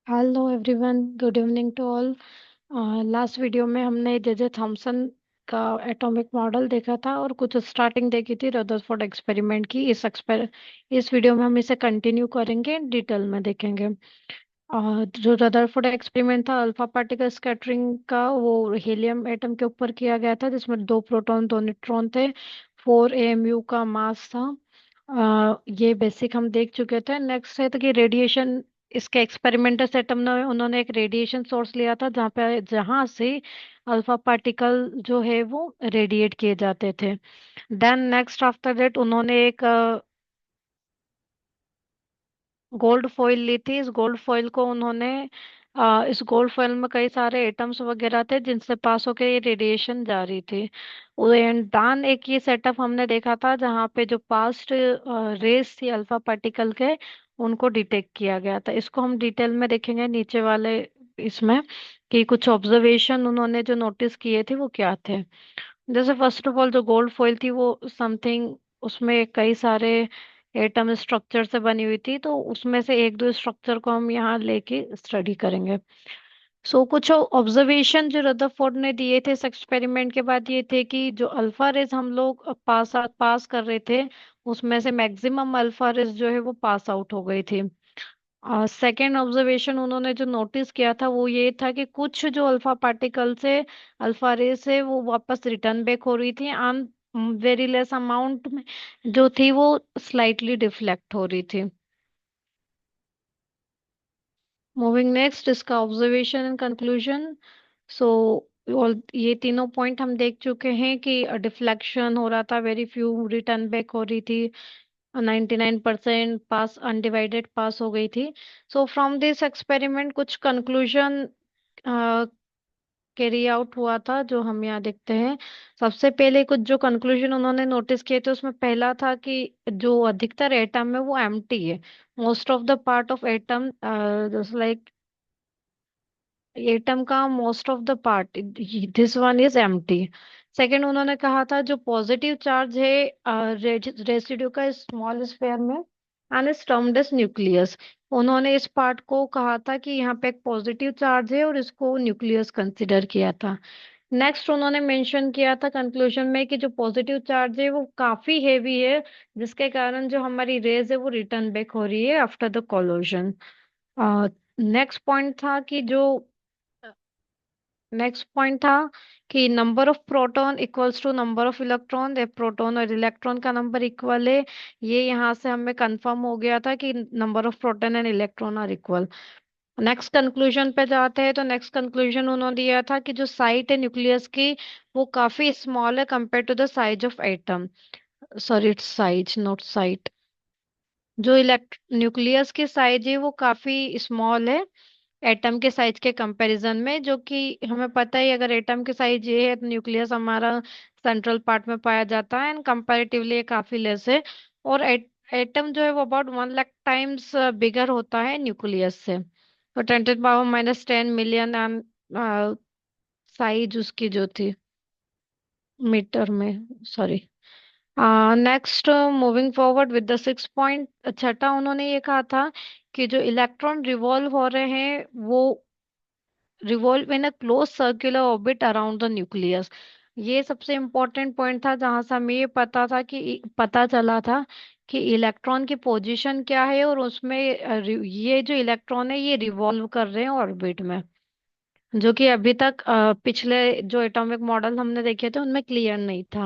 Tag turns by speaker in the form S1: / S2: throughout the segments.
S1: Hello everyone, good evening to all. Last video में हमने J Thomson का atomic model देखा था और कुछ स्टार्टिंग देखी थी रदरफोर्ड एक्सपेरिमेंट की। इस वीडियो में हम इसे कंटिन्यू करेंगे, डिटेल में देखेंगे। जो रदरफोर्ड एक्सपेरिमेंट था अल्फा पार्टिकल स्कैटरिंग का, वो हीलियम एटम के ऊपर किया गया था, जिसमें दो प्रोटॉन दो न्यूट्रॉन थे। 4 AMU का मास था। ये बेसिक हम देख चुके थे। नेक्स्ट है तो कि रेडिएशन। इसके एक्सपेरिमेंटल सेटअप में उन्होंने एक रेडिएशन सोर्स लिया था, जहाँ से अल्फा पार्टिकल जो है वो रेडिएट किए जाते थे। देन नेक्स्ट आफ्टर दैट उन्होंने एक गोल्ड फॉइल ली थी। इस गोल्ड फॉइल को उन्होंने इस गोल्ड फॉइल में कई सारे एटम्स वगैरह थे जिनसे पास होकर ये रेडिएशन जा रही थी। एंड दान एक ये सेटअप हमने देखा था जहाँ पे जो पास्ट रेस थी अल्फा पार्टिकल के, उनको डिटेक्ट किया गया था। इसको हम डिटेल में देखेंगे नीचे वाले इसमें, कि कुछ ऑब्जर्वेशन उन्होंने जो नोटिस किए थे वो क्या थे। जैसे फर्स्ट ऑफ ऑल जो गोल्ड फॉइल थी वो समथिंग, उसमें कई सारे एटम स्ट्रक्चर से बनी हुई थी, तो उसमें से एक दो स्ट्रक्चर को हम यहाँ लेके स्टडी करेंगे। सो कुछ ऑब्जर्वेशन जो रदरफोर्ड ने दिए थे इस एक्सपेरिमेंट के बाद, ये थे कि जो अल्फा रेज हम लोग पास कर रहे थे, उसमें से मैक्सिमम अल्फा रेज जो है वो पास आउट हो गई थी। सेकेंड ऑब्जर्वेशन उन्होंने जो नोटिस किया था वो ये था कि कुछ जो अल्फा पार्टिकल से अल्फा रे से वो वापस रिटर्न बैक हो रही थी, एंड वेरी लेस अमाउंट में जो थी वो स्लाइटली डिफ्लेक्ट हो रही थी। मूविंग नेक्स्ट, इसका observation and conclusion. So all ये तीनों पॉइंट हम देख चुके हैं कि डिफ्लेक्शन हो रहा था, वेरी फ्यू रिटर्न बैक हो रही थी, 99% पास अनडिवाइडेड पास हो गई थी। सो फ्रॉम दिस एक्सपेरिमेंट कुछ कंक्लूजन कैरी आउट हुआ था जो हम यहाँ देखते हैं। सबसे पहले कुछ जो कंक्लूजन उन्होंने नोटिस किए थे उसमें पहला था कि जो अधिकतर एटम है वो एम्प्टी है। Most of the part of atom, just like atom का most of the part, this one is empty. Second उन्होंने कहा था जो पॉजिटिव चार्ज है रेसिड्यू का स्मॉल स्फेयर में, and is termed as nucleus. उन्होंने इस पार्ट को कहा था कि यहाँ पे एक पॉजिटिव चार्ज है और इसको न्यूक्लियस कंसिडर किया था। नेक्स्ट उन्होंने मेंशन किया था कंक्लूजन में कि जो पॉजिटिव चार्ज है वो काफी हेवी है, जिसके कारण जो हमारी रेज है वो रिटर्न बैक हो रही है after the collision. Next point था कि जो नेक्स्ट पॉइंट था कि number of proton equals to number of electron. Proton और इलेक्ट्रॉन का नंबर इक्वल है, ये यहाँ से हमें कंफर्म हो गया था कि number of proton and electron are equal. Next conclusion पे जाते हैं, तो नेक्स्ट कंक्लूजन उन्होंने दिया था कि जो साइट है न्यूक्लियस की वो काफी स्मॉल है compare to the size of atom. Sorry, it's size not site. जो इलेक्ट न्यूक्लियस की साइज है वो काफी स्मॉल है एटम के साइज के कंपैरिजन में, जो कि हमें पता है अगर एटम के साइज ये है तो न्यूक्लियस हमारा सेंट्रल पार्ट में पाया जाता है, एंड कंपैरेटिवली ये काफी लेस है। और एटम जो है वो अबाउट 1 लाख टाइम्स बिगर होता है न्यूक्लियस से। तो 10⁻⁻10 मिलियन एंड साइज उसकी जो थी मीटर में, sorry. Next, moving forward with the six point, छठा उन्होंने ये कहा था कि जो इलेक्ट्रॉन रिवॉल्व हो रहे हैं वो revolve in a close circular orbit around the nucleus. ये सबसे इम्पोर्टेंट पॉइंट था जहां से हमें ये पता चला था कि इलेक्ट्रॉन की पोजीशन क्या है, और उसमें ये जो इलेक्ट्रॉन है ये रिवॉल्व कर रहे हैं ऑर्बिट में, जो कि अभी तक पिछले जो एटॉमिक मॉडल हमने देखे थे उनमें क्लियर नहीं था।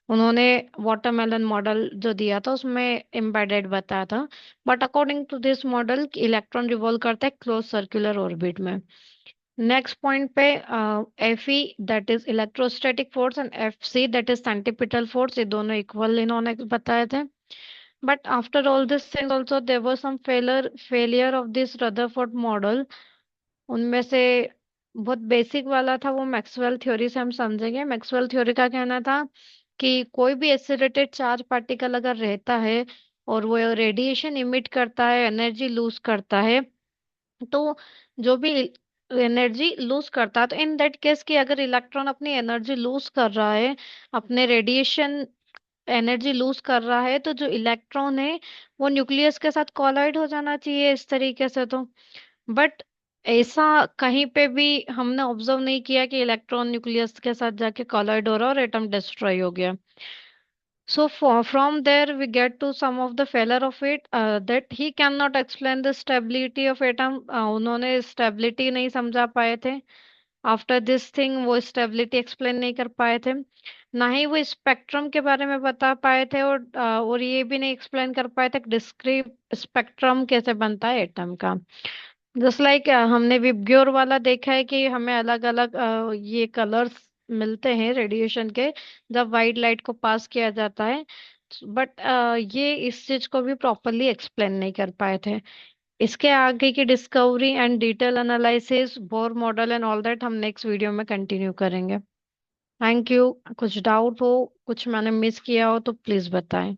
S1: उन्होंने वाटरमेलन मॉडल जो दिया था उसमें एम्बेडेड बताया था, but according to this model electron revolve करता है क्लोज सर्कुलर ऑर्बिट में। नेक्स्ट पॉइंट पे F E that is electrostatic force and F C that is centripetal force, ये दोनों इक्वल इन्होंने बताए थे। But after all this thing also there was some failure of this Rutherford model. उनमें से बहुत बेसिक वाला था वो मैक्सवेल थ्योरी से हम समझेंगे। मैक्सवेल थ्योरी का कहना था कि कोई भी एसिलेटेड चार्ज पार्टिकल अगर रहता है और वो रेडिएशन इमिट करता है, एनर्जी लूज करता है, तो जो भी एनर्जी लूज करता है, तो इन दैट केस कि अगर इलेक्ट्रॉन अपनी एनर्जी लूज कर रहा है, अपने रेडिएशन एनर्जी लूज कर रहा है, तो जो इलेक्ट्रॉन है वो न्यूक्लियस के साथ कोलाइड हो जाना चाहिए इस तरीके से। तो बट ऐसा कहीं पे भी हमने ऑब्जर्व नहीं किया कि इलेक्ट्रॉन न्यूक्लियस के साथ जाके कोलाइड हो रहा और एटम डिस्ट्रॉय हो गया. So from there we get to some of the failure of it, that he cannot explain the stability of atom. उन्होंने stability नहीं समझा पाए थे. आफ्टर दिस थिंग वो स्टेबिलिटी एक्सप्लेन नहीं कर पाए थे. ना ही वो स्पेक्ट्रम के बारे में बता पाए थे, और ये भी नहीं एक्सप्लेन कर पाए थे कि डिस्क्रीट स्पेक्ट्रम कैसे बनता है एटम का. जस्ट लाइक हमने विबग्योर वाला देखा है कि हमें अलग अलग ये कलर्स मिलते हैं रेडिएशन के जब वाइट लाइट को पास किया जाता है. बट ये इस चीज को भी प्रॉपरली एक्सप्लेन नहीं कर पाए थे. इसके आगे की discovery and detail analysis, Bohr model and all that हम नेक्स्ट वीडियो में कंटिन्यू करेंगे. Thank you. कुछ डाउट हो, कुछ मैंने मिस किया हो तो प्लीज बताएं.